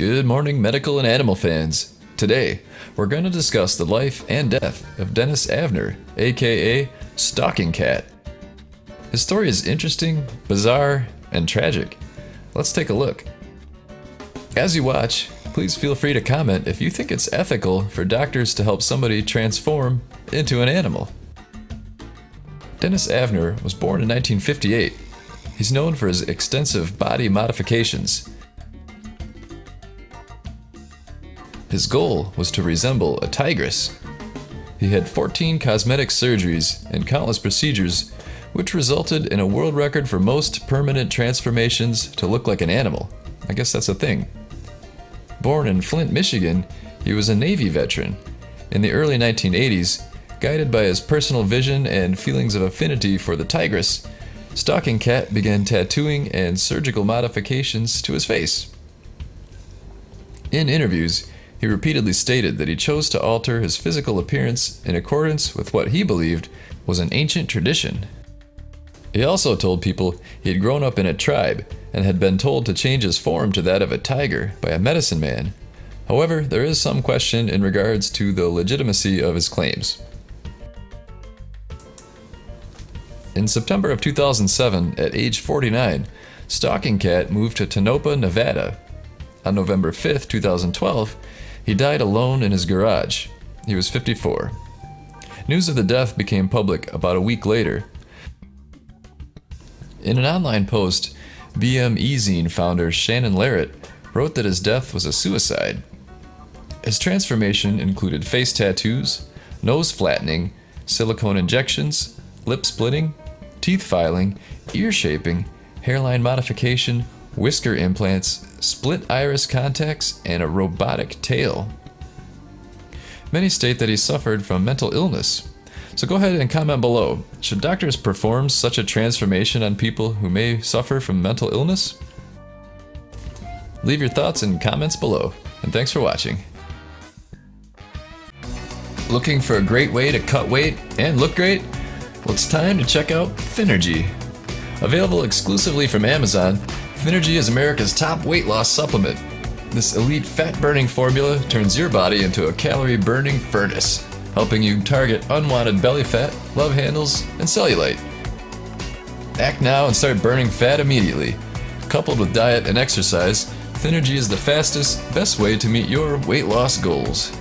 Good morning, medical and animal fans. Today, we're going to discuss the life and death of Dennis Avner, aka Stalking Cat. His story is interesting, bizarre, and tragic. Let's take a look. As you watch, please feel free to comment if you think it's ethical for doctors to help somebody transform into an animal. Dennis Avner was born in 1958. He's known for his extensive body modifications. His goal was to resemble a tigress. He had 14 cosmetic surgeries and countless procedures, which resulted in a world record for most permanent transformations to look like an animal. I guess that's a thing. Born in Flint, Michigan, he was a Navy veteran. In the early 1980s, guided by his personal vision and feelings of affinity for the tigress, Stalking Cat began tattooing and surgical modifications to his face. In interviews, he repeatedly stated that he chose to alter his physical appearance in accordance with what he believed was an ancient tradition. He also told people he had grown up in a tribe and had been told to change his form to that of a tiger by a medicine man. However, there is some question in regards to the legitimacy of his claims. In September of 2007, at age 49, Stalking Cat moved to Tonopah, Nevada. On November 5, 2012, he died alone in his garage. He was 54. News of the death became public about a week later. In an online post, BME-Zine founder Shannon Larrett wrote that his death was a suicide. His transformation included face tattoos, nose flattening, silicone injections, lip splitting, teeth filing, ear shaping, hairline modification, whisker implants, split iris contacts, and a robotic tail. Many state that he suffered from mental illness. So go ahead and comment below. Should doctors perform such a transformation on people who may suffer from mental illness? Leave your thoughts in comments below, and thanks for watching. Looking for a great way to cut weight and look great? Well, it's time to check out Finergy. Available exclusively from Amazon, Finergy is America's top weight loss supplement. This elite fat-burning formula turns your body into a calorie-burning furnace, helping you target unwanted belly fat, love handles, and cellulite. Act now and start burning fat immediately. Coupled with diet and exercise, Finergy is the fastest, best way to meet your weight loss goals.